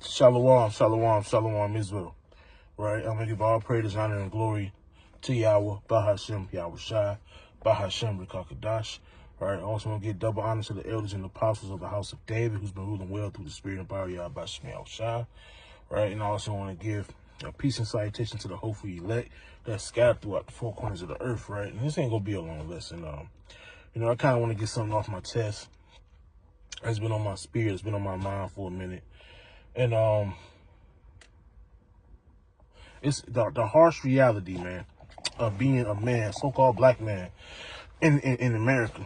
Shalom, shalom, shalom, Israel. Right? I'm going to give all praise, honor, and glory to Yahweh, Bahashem, Yahweh Shai, Bahashem, Rekakadash. Right? I also want to give double honor to the elders and apostles of the house of David, who's been ruling well through the spirit and power of Yahweh, Bahashem, Yahweh Shai. Right? And I also want to give a peace and salutation to the hopeful elect that's scattered throughout the four corners of the earth. Right? And this ain't going to be a long lesson. I kind of want to get something off my chest. It's been on my spirit. It's been on my mind for a minute. And, it's the harsh reality, man, of being a man, so-called black man in America.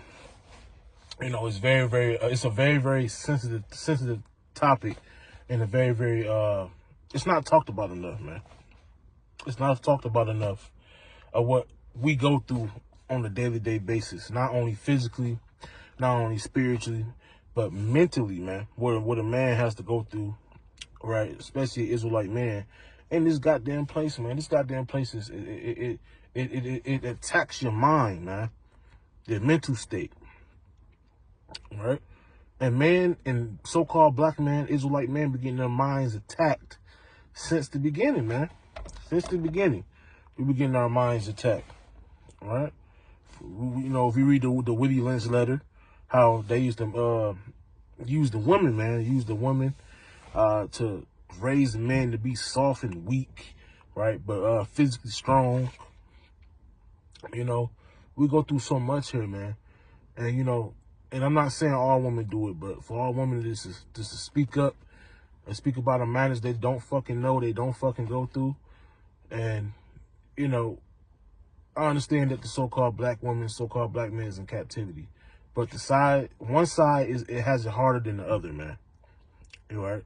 It's it's a very, very sensitive topic, and a very, very, it's not talked about enough, man. It's not talked about enough of what we go through on a day-to-day basis, not only physically, not only spiritually, but mentally, man, what a man has to go through, right? Especially an Israelite man. In this goddamn place, man. This goddamn place is it attacks your mind, man. Your mental state. Right? And man and so-called black man, Israelite man, be getting their minds attacked since the beginning, man. Since the beginning. We be getting our minds attacked. Right? If you read the Willie Lynch letter, how they used to use the women, man. Use the women to raise men to be soft and weak, right? But physically strong. We go through so much here, man. And and I'm not saying all women do it, but for all women just to speak up and speak about the matters they don't fucking know, they don't fucking go through. And I understand that the so-called black woman, so-called black man is in captivity, but one side it has it harder than the other, man. Right?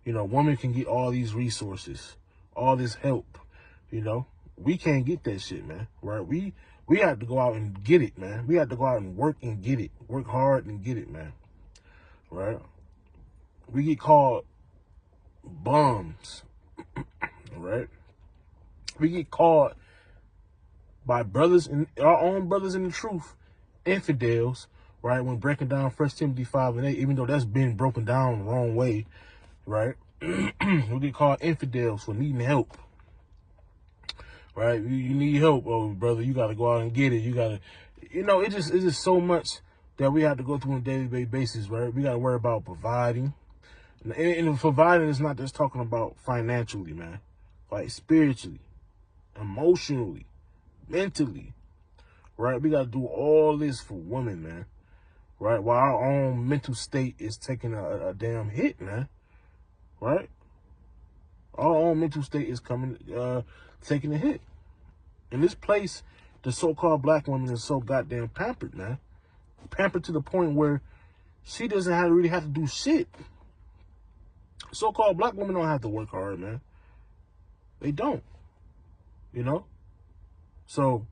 Women can get all these resources, all this help. We can't get that shit, man. Right? We have to go out and get it, man. We have to go out and work and get it. Work hard and get it, man. Right? We get called bums. Right? We get called by our own brothers in the truth, infidels, right? When breaking down 1 Timothy 5:8, even though that's been broken down the wrong way, right? We get called infidels for needing help, right? You need help, oh brother, you got to go out and get it. You got to, it's just so much that we have to go through on a daily basis, right? We got to worry about providing, and providing is not just talking about financially, man, like spiritually, emotionally, mentally, right? We got to do all this for women, man, right? While our own mental state is taking a damn hit, man. Right? Our own mental state is taking a hit. In this place, the so-called black woman is so goddamn pampered, man. Pampered to the point where she doesn't really have to do shit. So-called black women don't have to work hard, man. They don't. So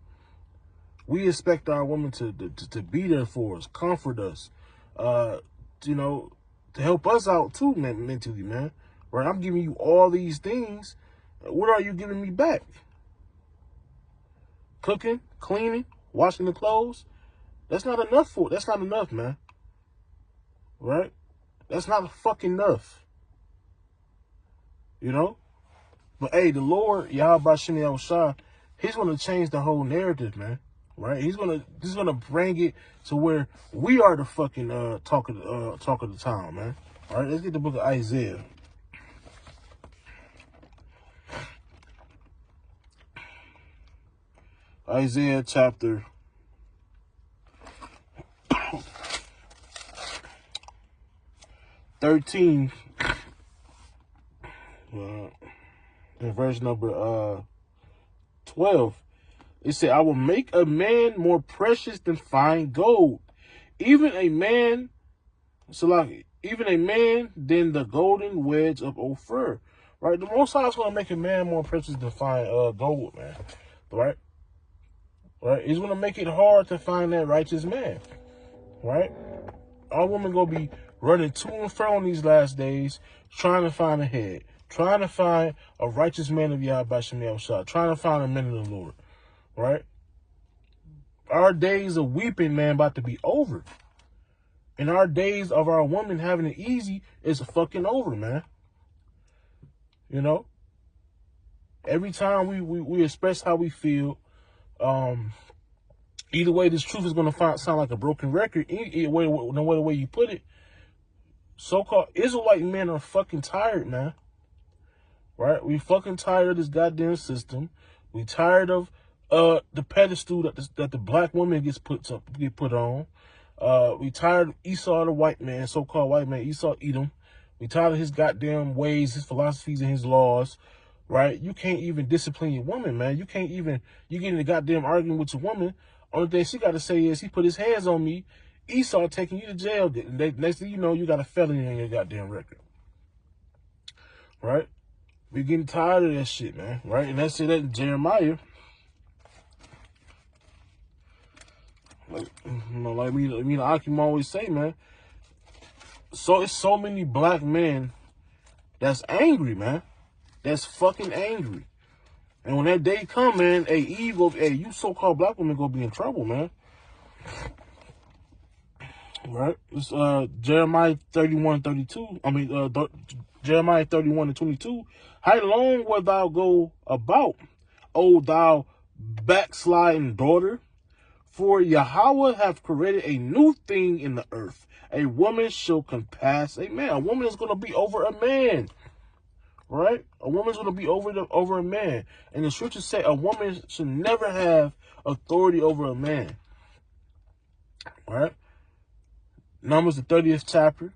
we expect our women to be there for us, comfort us, to help us out too, man, mentally, man. Right? I'm giving you all these things. What are you giving me back? Cooking, cleaning, washing the clothes. That's not enough that's not enough, man. Right? That's not fucking enough. But hey, the Lord, Yahweh Bahashem Yahweh Shai, he's gonna change the whole narrative, man. Right? He's gonna bring it to where we are the fucking talk of the town, man. All right, let's get the book of Isaiah. Isaiah chapter 13, in verse number 12. It said, I will make a man more precious than fine gold, even a man than the golden wedge of Ophir. Right? The Most High is going to make a man more precious than fine gold, man. Right? Right? He's going to make it hard to find that righteous man. Right? Our women going to be running to and fro in these last days, trying to find a head, trying to find a righteous man of Yahweh Bahashem Yahweh Shai, trying to find a man of the Lord. Right? Our days of weeping, man, about to be over. And our days of our woman having it easy is fucking over, man. You know, every time we express how we feel, either way, this truth is going to sound like a broken record. Either way, no matter the way you put it, so-called Israelite men are fucking tired, man. Right? We fucking tired of this goddamn system. We tired of the pedestal that the black woman get put on. We tired of Esau, the white man, so-called white man, Esau Edom. We tired of his goddamn ways, his philosophies, and his laws. Right? You can't even discipline your woman, man. You get in a goddamn argument with your woman. Only thing she got to say is, he put his hands on me. Esau taking you to jail. Next thing you know, you got a felony on your goddamn record. Right? We're getting tired of that shit, man. Right? And that's it. That Jeremiah. Like me and Akim always say, man. So it's so many black men that's angry, man. That's fucking angry. And when that day come, man, you so-called black women gonna be in trouble, man. Right? It's Jeremiah 31:32. Jeremiah 31:22. How long wilt thou go about, O thou backsliding daughter? For Yahweh hath created a new thing in the earth. A woman shall compass a man. A woman is going to be over a man. Right? A woman's going to be over a man. And the scriptures say a woman should never have authority over a man. Right? Numbers, the 30th chapter.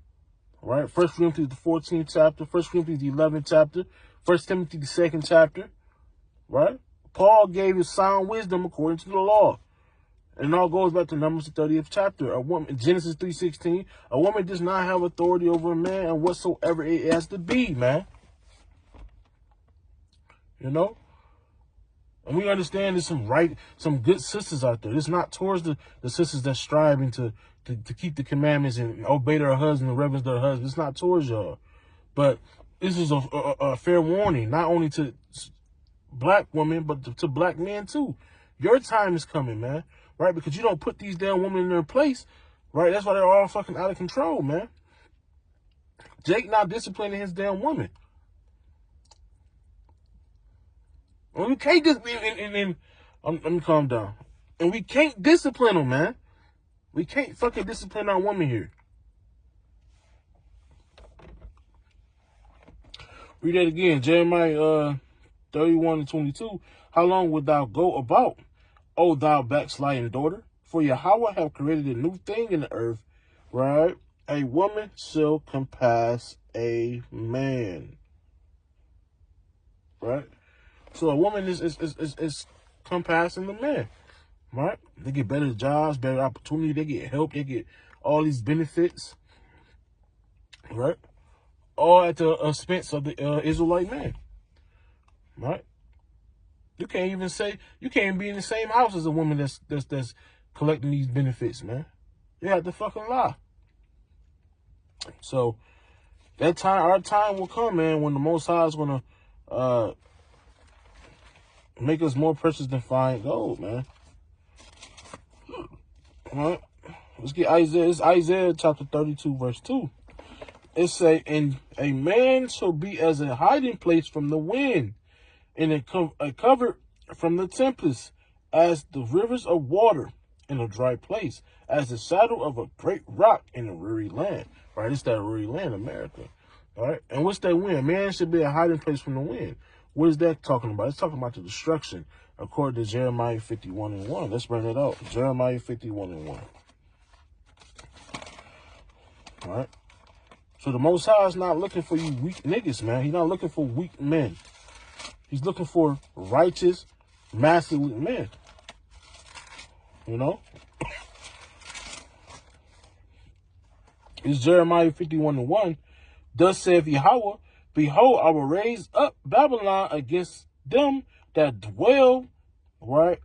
Right? 1 Corinthians, the 14th chapter. 1 Corinthians, the 11th chapter. 1 Timothy, the 2nd chapter. Right? Paul gave his sound wisdom according to the law. And it all goes back to Numbers, the 30th chapter. Genesis 3:16. A woman does not have authority over a man and whatsoever it has to be, man. You know? And we understand there's some good sisters out there. It's not towards the sisters that's striving to keep the commandments and obey their husband and reverence their husband. It's not towards y'all. But this is a fair warning, not only to black women, but to black men too. Your time is coming, man. Right? Because you don't put these damn women in their place. Right? That's why they're all fucking out of control, man. Jake not disciplining his damn woman. And we can't let me calm down. And we can't discipline them, man. We can't fucking discipline our woman here. Read that again. Jeremiah 31:22. How long wilt thou go about, O thou backsliding daughter? For Yahweh have created a new thing in the earth, right? A woman shall compass a man. Right? So a woman is compassing the man. Right? They get better jobs, better opportunity, they get help, they get all these benefits. Right? All at the expense of the Israelite man. Right? You can't even be in the same house as a woman that's collecting these benefits, man. You have to fucking lie. So our time will come, man, when the Most High is gonna make us more precious than fine gold, man. All right. Let's get Isaiah. It's Isaiah chapter 32, verse 2. It say, and a man shall be as a hiding place from the wind, and a cover from the tempest, as the rivers of water in a dry place, as the shadow of a great rock in a weary land. Right? It's that weary land, America. All right. And what's that wind? Man should be a hiding place from the wind. What is that talking about? It's talking about the destruction, according to Jeremiah 51:1. Let's bring it out. Jeremiah 51:1. All right. So the Most High is not looking for you weak niggas, man. He's not looking for weak men. He's looking for righteous, masculine men. You know? It's Jeremiah 51:1. Thus saith Yahweh, behold, I will raise up Babylon against them that dwell, right,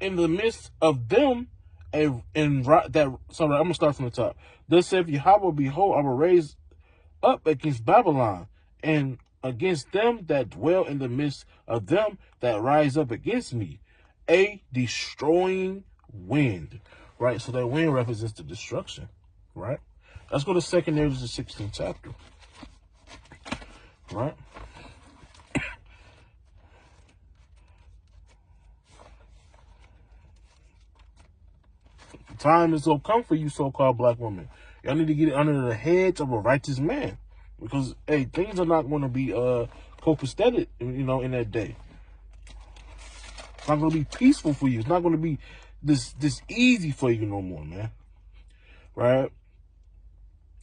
in the midst of them, I'm gonna start from the top. Thus saith Yahweh, behold, I will raise up against Babylon, and against them that dwell in the midst of them that rise up against me, a destroying wind. Right? So that wind represents the destruction. Right? Let's go to 2 Ezra, the 16th chapter. right? The time is gonna come for you, so-called black women. Y'all need to get it under the hedge of a righteous man, because hey, things are not going to be copacetic, in that day. It's not going to be peaceful for you. It's not going to be this easy for you no more, man. Right?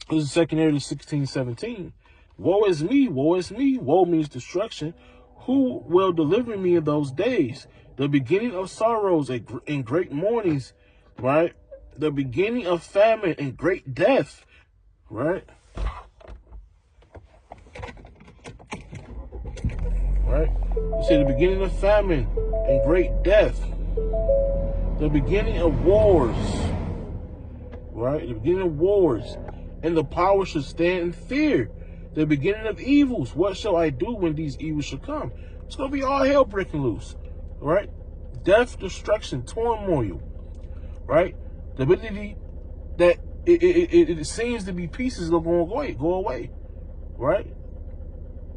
This is 2 Kings 16:17. Woe is me, woe is me. Woe means destruction. Who will deliver me in those days? The beginning of sorrows and great mournings, right? The beginning of famine and great death, right? Right? You say the beginning of famine and great death. The beginning of wars. Right? The beginning of wars. And the power should stand in fear. The beginning of evils. What shall I do when these evils shall come? It's going to be all hell breaking loose. Right? Death, destruction, turmoil. Right? The ability that it seems to be pieces are going to go away. Right?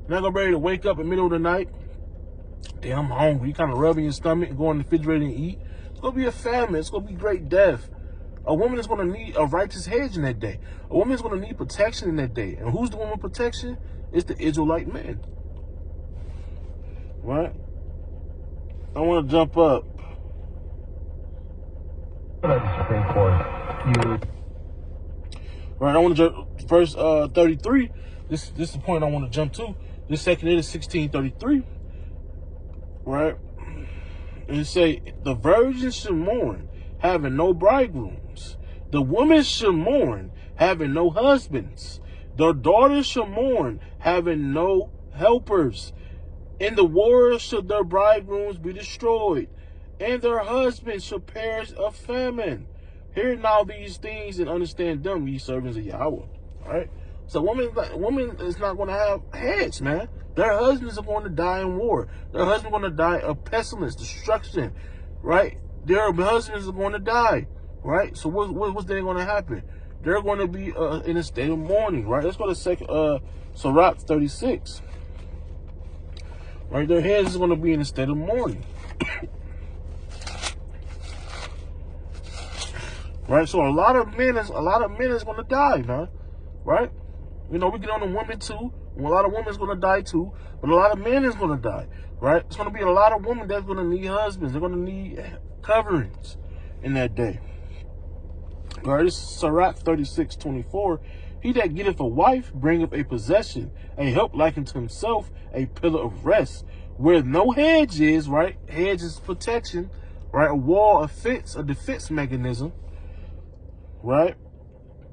Not gonna be ready to wake up in the middle of the night. Damn, I'm hungry. You kind of rubbing your stomach and go in the refrigerator and eat. It's gonna be a famine. It's gonna be great death. A woman is gonna need a righteous hedge in that day. A woman is gonna need protection in that day. And who's the woman protection? It's the Israelite man. Right? I want to jump up. Right, I want to jump verse 33. This is the point I want to jump to. This 2 Kings 16:33, right? And it say, the virgins should mourn, having no bridegrooms. The women should mourn, having no husbands. Their daughters should mourn, having no helpers. In the war should their bridegrooms be destroyed, and their husbands shall perish of famine. Hear now these things and understand them, ye servants of Yahweh. All right? So woman is not going to have heads, man. Their husbands are going to die in war. Their husbands are going to die of pestilence, destruction, right? Their husbands are going to die, right? So what's then going to happen? They're going to be in a state of mourning, right? Let's go to Sirach 36. Right? Their heads is going to be in a state of mourning. Right? So a lot of men is going to die, man. Right? We get on the women too. A lot of women is going to die too. But a lot of men is going to die. Right? It's going to be a lot of women that's going to need husbands. They're going to need coverings in that day. Right? This is Sirach 36:24. He that getteth a wife bringeth a possession, a help like unto himself, a pillar of rest. Where no hedge is, right? Hedge is protection, right? A wall, a defense mechanism, right?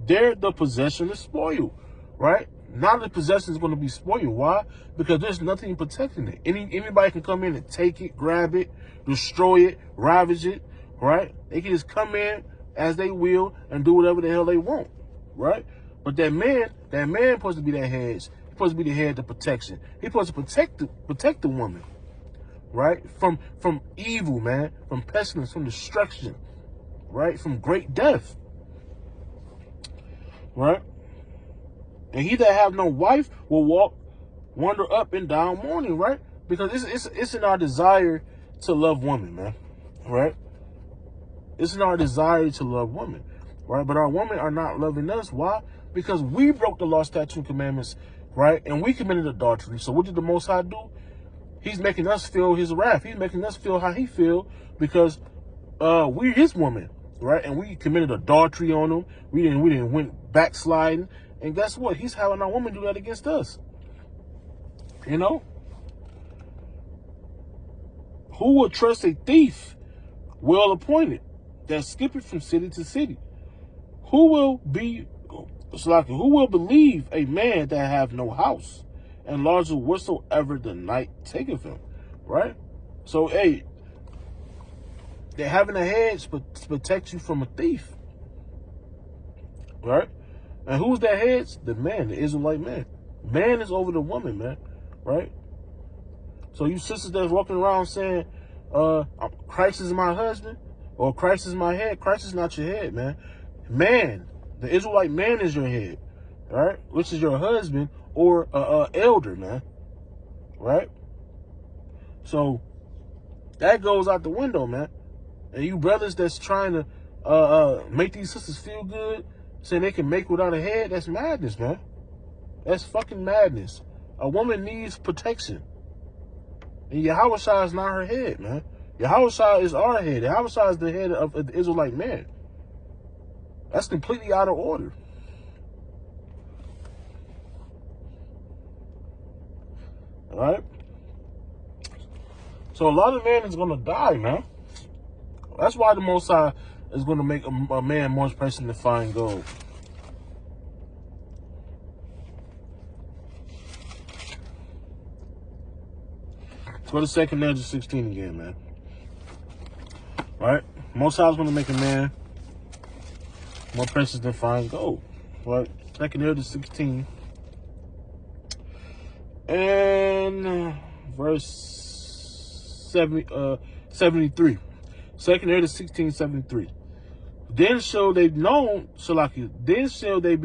There the possession is spoiled, right? Now the possession is going to be spoiled. Why? Because there's nothing protecting it. Anybody can come in and take it, grab it, destroy it, ravage it, right? They can just come in as they will and do whatever the hell they want, right? But that man supposed to be that hedge. He's supposed to be the head of protection. He's supposed to protect the woman, right? From evil, man, from pestilence, from destruction, right? From great death. Right? And he that have no wife will wander up and down mourning, right? Because it's in our desire to love women, man. Right? It's in our desire to love women. Right? But our women are not loving us. Why? Because we broke the law, statutes, and commandments, right? And we committed adultery. So what did the Most High do? He's making us feel his wrath. He's making us feel how he feel because we're his woman. Right? And we committed adultery on him. We didn't went backsliding. And guess what? He's having our woman do that against us. Who will trust a thief well appointed that skippeth from city to city? Who will believe a man that have no house and lodge whatsoever the night taketh him? Right? So, hey, they're having a hedge to protect you from a thief. Right? And who's that hedge? The man, the Israelite man. Man is over the woman, man. Right? So you sisters that's walking around saying, Christ is my husband, or Christ is my head. Christ is not your head, man. Man, the Israelite man is your head. Right? Which is your husband or a elder, man. Right? So that goes out the window, man. And you brothers that's trying to make these sisters feel good, saying they can make without a head, that's madness, man. That's fucking madness. A woman needs protection. And Yahweh Shai is not her head, man. Yahweh Shai is our head. Yahweh Shai is the head of the Israelite man. That's completely out of order. All right? So a lot of men is going to die, man. That's why the Most High is going to make a man more precious than fine gold. Let's go to 2 Ezra 16 again, man. Right? Most High is going to make a man more precious than fine gold. Right? 2 Ezra 16. And verse 73. 2 Ezra 16, 73. Then shall they be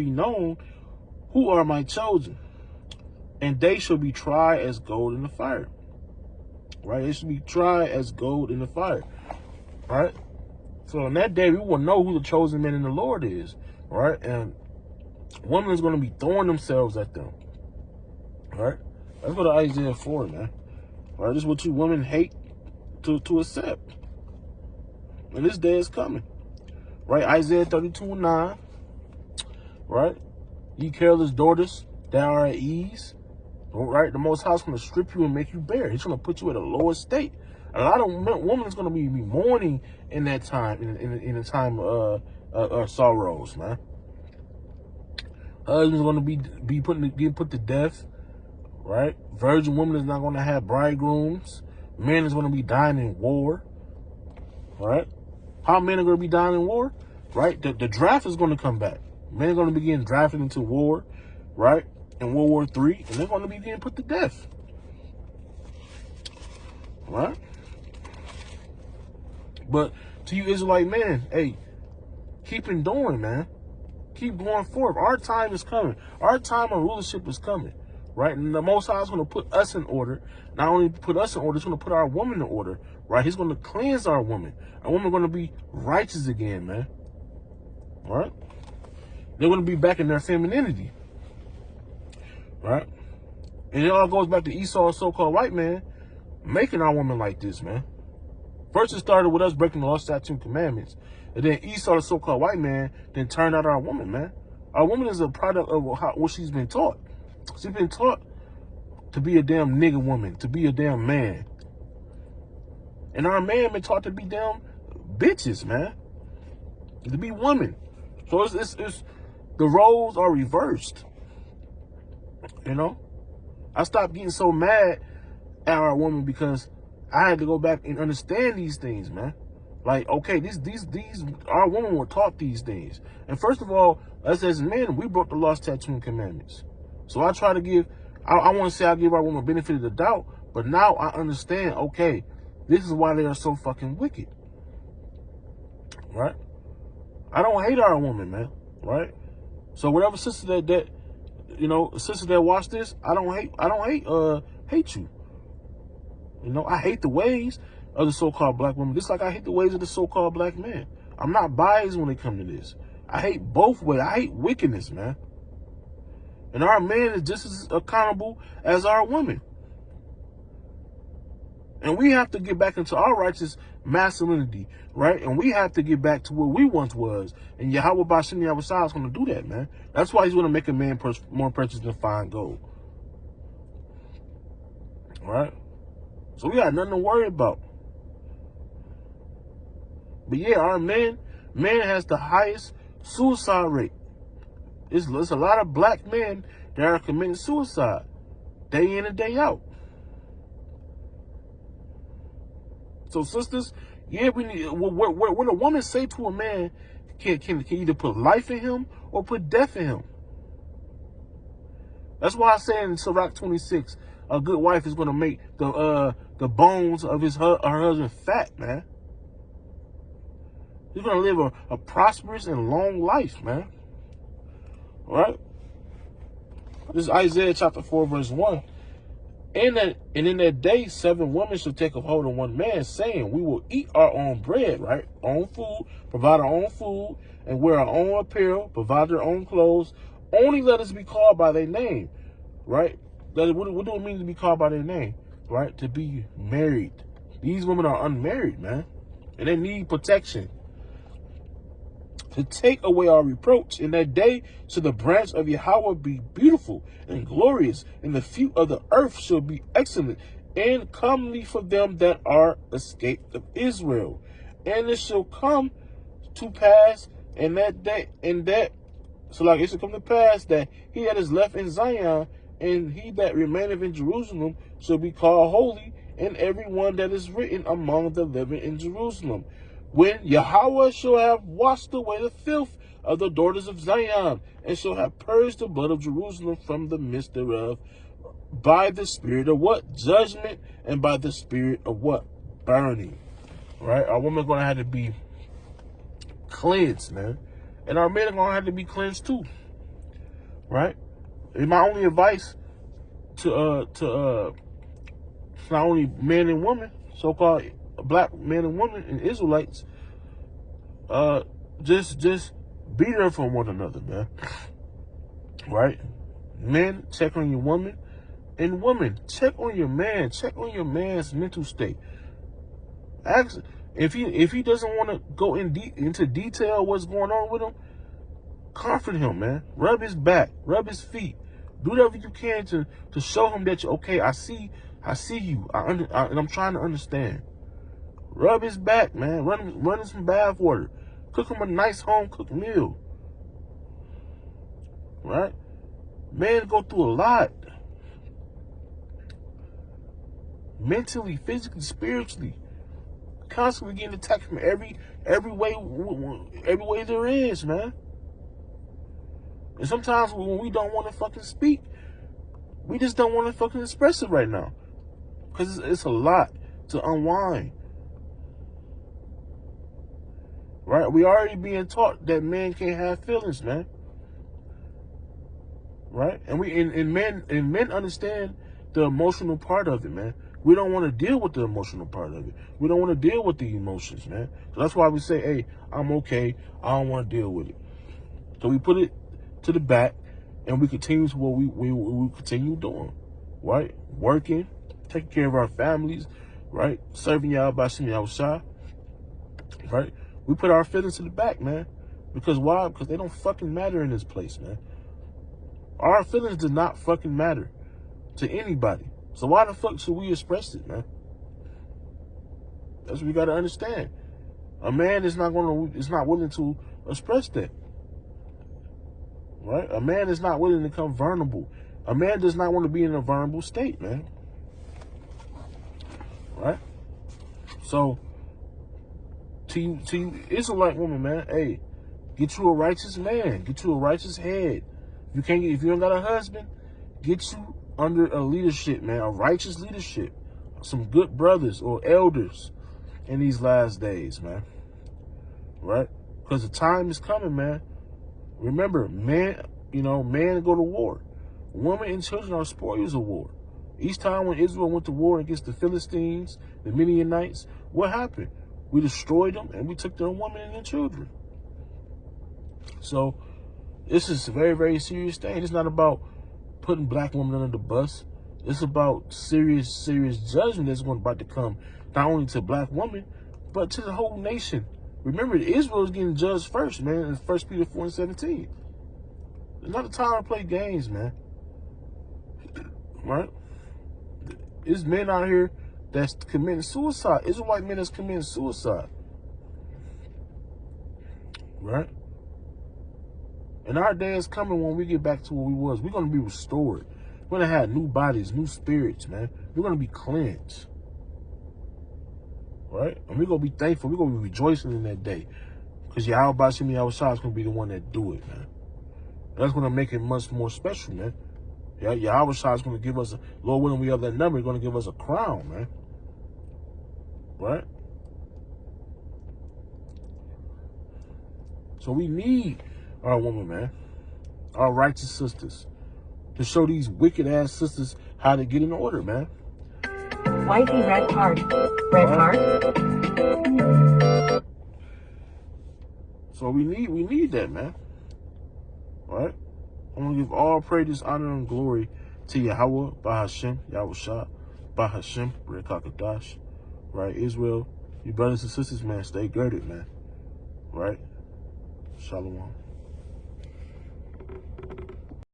known who are my chosen, and they shall be tried as gold in the fire. Right? They should be tried as gold in the fire. Right? So on that day, we will know who the chosen man in the Lord is. Right? And women is going to be throwing themselves at them. Right? Let's go to Isaiah 4, man. Right? This is what you women hate to accept. And this day is coming. Right? Isaiah 32:9. Right? Ye careless daughters that are at ease. Right? The Most High is going to strip you and make you bare. He's going to put you at a lower state. A lot of women is going to be mourning in that time, in the time of sorrows, man. Husbands going to be getting put to death. Right? Virgin woman is not going to have bridegrooms. Men is going to be dying in war. Right? How men are going to be dying in war? Right? The draft is going to come back. Men are going to be getting drafted into war. Right? In World War III. And they're going to be getting put to death. Right? But to you Israelite men, hey, keep enduring, man. Keep going forward. Our time is coming. Our time of rulership is coming. Right? And the Most High is going to put us in order. Not only put us in order, he's going to put our woman in order. Right? He's going to cleanse our woman. Our woman is going to be righteous again, man. All right? They're going to be back in their femininity. Right? And it all goes back to Esau, so-called white man, making our woman like this, man. First, it started with us breaking the law, statutes, and commandments. And then Esau, the so-called white man, then turned out our woman, man. Our woman is a product of what she's been taught. She's been taught to be a damn nigga woman, to be a damn man. And our man been taught to be damn bitches, man. To be women. So it's the roles are reversed. You know? I stopped getting so mad at our woman because I had to go back and understand these things, man. Like, okay, these our women were taught these things. And first of all, us as men, we broke the law, statutes, and commandments. So I try to give, I want to say I give our women benefit of the doubt, but now I understand, okay, this is why they are so fucking wicked. Right? I don't hate our woman, man. Right? So whatever sister that you know, sisters that watch this, I don't hate you. You know, I hate the ways of the so-called black woman, just like I hate the ways of the so-called black man. I'm not biased when it comes to this. I hate both ways. I hate wickedness, man. And our man is just as accountable as our women. And we have to get back into our righteous masculinity, right? And we have to get back to where we once was. And Yahweh Bashim Yahweh Shai is going to do that, man. That's why he's going to make a man more precious than fine gold. All right? So we got nothing to worry about. But yeah, our man has the highest suicide rate. It's a lot of black men that are committing suicide day in and day out. So sisters, yeah, we need when a woman say to a man can either put life in him or put death in him. That's why I say in Sirach 26, a good wife is gonna make the bones of her husband fat, man. He's gonna live a prosperous and long life, man. All right? This is Isaiah chapter 4, verse 1. And in that day, 7 women shall take a hold of one man, saying, we will eat our own bread, right? Own food, provide our own food, and wear our own apparel, provide their own clothes. Only let us be called by their name, right? What do it mean to be called by their name, right? To be married. These women are unmarried, man, and they need protection. To take away our reproach. In that day shall the branch of Yahweh be beautiful and glorious, and the fruit of the earth shall be excellent and comely for them that are escaped of Israel. And it shall come to pass in that day, it shall come to pass that he that is left in Zion and he that remaineth in Jerusalem shall be called holy, and every one that is written among the living in Jerusalem. When Yahweh shall have washed away the filth of the daughters of Zion, and shall have purged the blood of Jerusalem from the midst thereof, by the spirit of what? Judgment, and by the spirit of what? Burning. Right? Our women are going to have to be cleansed, man. And our men are going to have to be cleansed too. Right? And my only advice to not only men and women, so-called black men and women and Israelites, just be there for one another, man. Right? Men, check on your woman, and women, check on your man. Check on your man's mental state. Ask if he doesn't want to go into detail what's going on with him. Comfort him, man. Rub his back, rub his feet. Do whatever you can to show him that you're okay. I see you. And I'm trying to understand. Rub his back, man. Run him some bath water. Cook him a nice home-cooked meal. Right? Men go through a lot. Mentally, physically, spiritually. Constantly getting attacked from every way there is, man. And sometimes when we don't want to fucking speak, we just don't want to fucking express it right now. Because it's a lot to unwind. Right? We already being taught that men can't have feelings, man. Right? And men understand the emotional part of it, man. We don't want to deal with the emotional part of it. We don't want to deal with the emotions, man. So that's why we say, hey, I'm okay. I don't want to deal with it. So we put it to the back, and we continue to what we continue doing, right? Working, taking care of our families, right? Serving y'all by Shimmy Shah, right? We put our feelings to the back, man. Because why? Because they don't fucking matter in this place, man. Our feelings do not fucking matter to anybody. So why the fuck should we express it, man? That's what we gotta understand. A man is not willing to express that. Right? A man is not willing to become vulnerable. A man does not want to be in a vulnerable state, man. Right? So, to you Israelite woman, man, hey, get you a righteous man. Get you a righteous head. If you don't got a husband, get you under a leadership, man, a righteous leadership. Some good brothers or elders in these last days, man. Right? Because the time is coming, man. Remember, man go to war. Women and children are spoils of war. Each time when Israel went to war against the Philistines, the Midianites, what happened? We destroyed them and we took their women and their children. So this is a very, very serious thing. It's not about putting black women under the bus. It's about serious judgment that's about to come, not only to black women, but to the whole nation. Remember, Israel is getting judged first, man, in 1 Peter 4:17. It's not the time to play games, man. Right? There's men out here that's committing suicide. Israelite men that's committing suicide. Right? And our day is coming when we get back to where we was. We're going to be restored. We're going to have new bodies, new spirits, man. We're going to be cleansed. Right? And we're going to be thankful. We're going to be rejoicing in that day. Because Yahweh Bashimi Yahweh Shah is going to be the one that do it, man. That's going to make it much more special, man. Yeah, Yahweh Shah is going to give us, Lord willing, we have that number, he's going to give us a crown, man. Right? So we need our woman, man. Our righteous sisters. to show these wicked ass sisters how to get in order, man. Wifey, red card. Red card. So we need that, man. All right? I want to give all praise, honor, and glory to Yahweh, Bahashem, Yahweh Shah, Bahashem, Red Kakadash. Right? Israel, you brothers and sisters, man, stay girded, man. Right? Shalom.